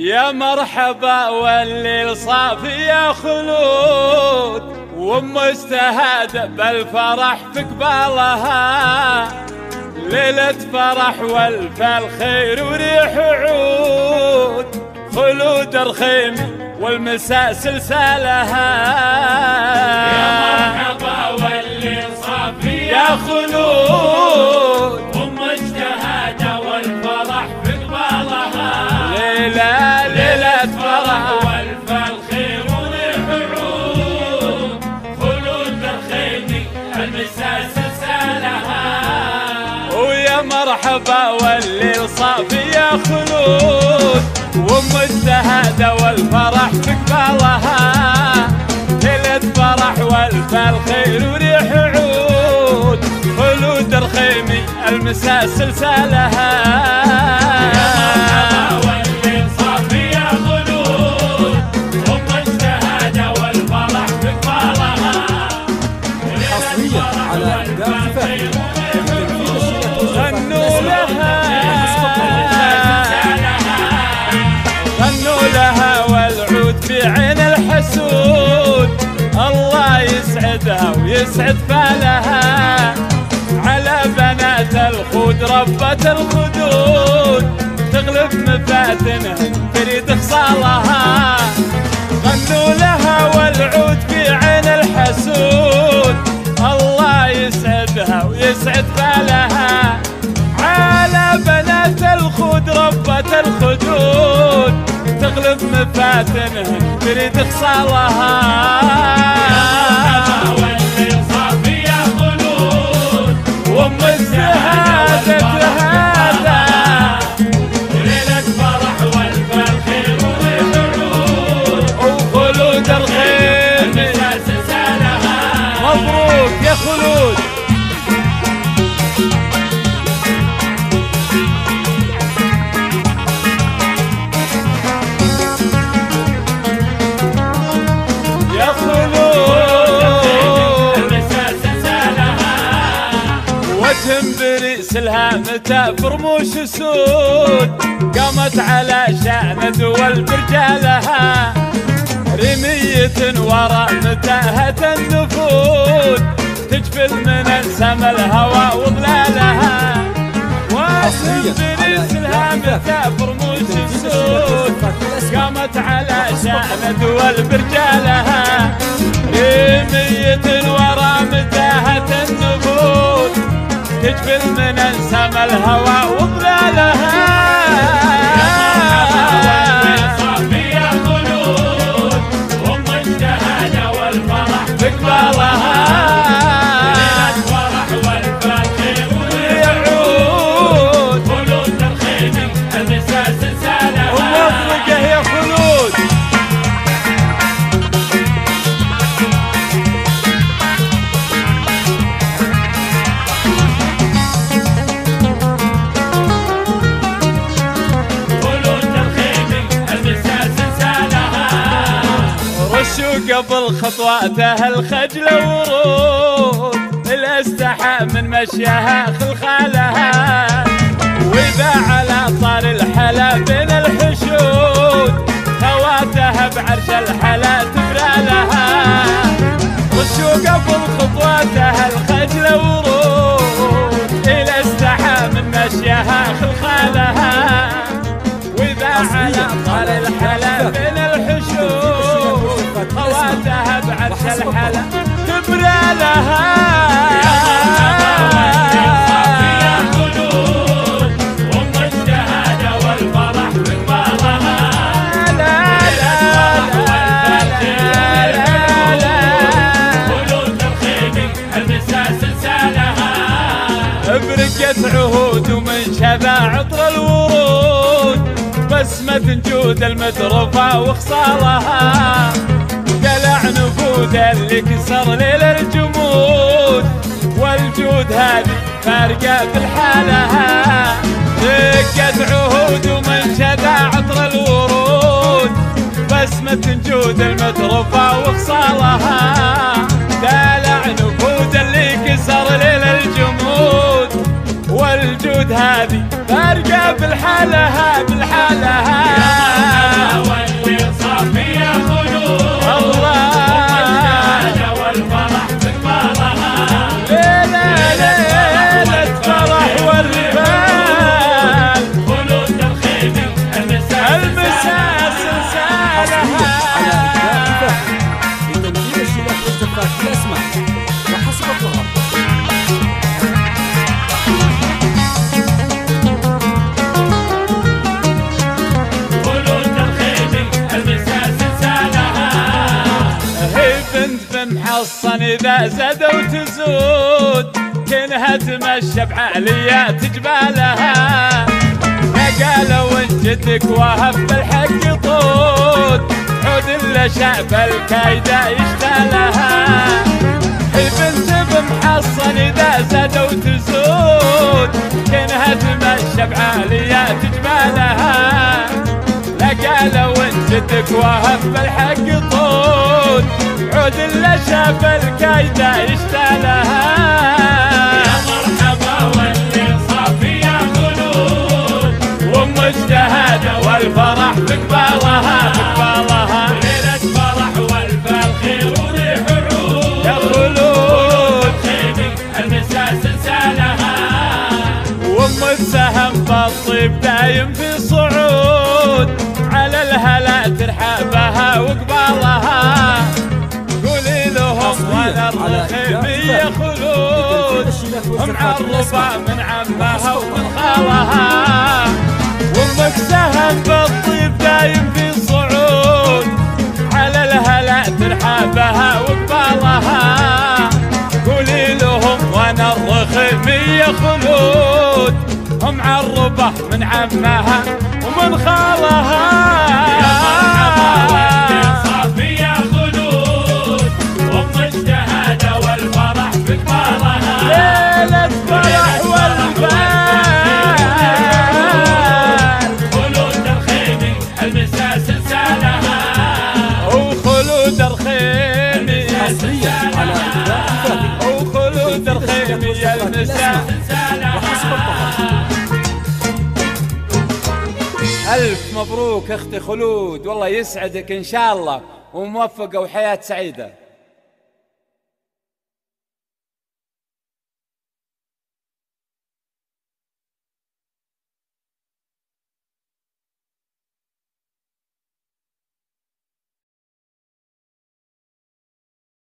يا مرحبا والليل صافي يا خلود، ومجتهد بالفرح في قبالها، ليلة فرح والف الخير وريح عود، خلود الرخيمي والمساء سلسالها. يا مرحبا والليل صافي يا خلود، ومجتهد والفرح في قبالها، ليلة فرح والف الخير وريح عود، خلود الرخيمي المساء سلسالها. ويا مرحبا والليل صافي يا خلود، ومجتهدة والفرح في قبالها، ليلة فرح والف الخير وريح عود، خلود الرخيمي المساء سلسالها. يا مرحبا والليل صافي يا خلود، ومجتهدة والفرح في قبالها، حصريا على دار كفاح. غنوا لها غنوا لها والعود في عين الحسود، الله يسعدها ويسعد بالها، على بنات الخود ربة الخدود، تغلب مفاتنها تريد خصالها. غنوا لها والعود في عين الحسود، الله يسعدها ويسعد بالها، على بنات الخود ربة الخدود، تغلب مفاتنها تريد خصالها. والليل صافي يا خلود، ومجتهدة هذا ليلة فرح والف الخير وريح عود، وخلود الرخيمي المساء سلسالها. مبروك يا خلود. يا خلود المساء سلسالها. وجه بريس الهامة برموش سود، قامت على شأن دول برجالها، رمية ورا متاهة النفود، تجفل من السما الهوى وظلالها. وجه بريس الهامة برموش سود، قامت على شأن دول برجالها، رمية ورا متاهة النفود، تجفل من السما الهوى وظلالها. صافي يا خلود، ومجتهدة والفرح في قبالها، ليلة فرح والف الخير وريح عود، خلود الرخيمي المساء سلسالها. وموفقة يا خلود. خلود الرخيمي المساء سلسالها. رشوا قبل خطواته الخجل ورود، الاستحى من مشيها خلخالها، وإذا على طار الحلا بين الحشود، خواتها بعرش الحلا تبرالها. رشوا قبل خطواتها الخجل ورود، الاستحى من مشيها خلخالها، وإذا على طار الحلا بين الحشود، خواتها بعرش الحلا تبرالها. صافي يا خلود، ومجتهدة والفرح في قبالها، خلود الرخيمي المساء سلسالها. برقت عهود ومن شذا عطر الورود، بسمة جود المترفة وخصالها، دلع نفود اللي كسر ليل الجمود، والجود هذه فارقة بالحالها. رقت عهود ومن شذا عطر الورود، بسمة جود المترفة وخصالها، دلع نفود اللي كسر ليل الجمود، والجود هذه فارقة بالحالها بالحالها. فيها خلود الله السعادة والفرح بقبالها ليلة ليلة فرح والبال خلود الخيمي المساس سالها على إبداع كفاحي لتنظيم الشباب والتفاح بالأسماء وحسب الظهر. خلود الخيمي المساس سالها هي بنت محصن إذا زاد وتزود كنها تمشى بعاليات جبالها قالوا ان جدك وهب بالحق طود عود الا شعب الكايدة يشتالها هي بنت بمحصن اذا زاد وتزود كنها تمشى بعاليات جبالها قالوا ان جدك وهب بالحق طود عود الا شعب الكايدة يشتالها مرحبا واللي صافية خلود ومجتهدة والفرح بقبالها ليلة فرح والفال خير وريح العود يا خلود خيمي المساس سالها وام السهم بالطيب دايم في صعود على الهلا ترحبها وقبالها قولي لهم وانا الرخيم يا خلود معرفة من عمها ومن خالها وامك سهم بالطيب دايم في صعود على الهلا ترحبها وقبالها قولي لهم وانا الرخيم يا خلود معرفة من عمها ومن خالها صافية خلود ومجتهدة والفرح بقبالها ليلة فرح والبال خلود الخيمي المساس سالها وخلود الخيمي حصريا على إبداع كفاحي وخلود الخيمي المساء وحسب الظهر. ألف مبروك أختي خلود والله يسعدك إن شاء الله وموفقة وحياة سعيدة.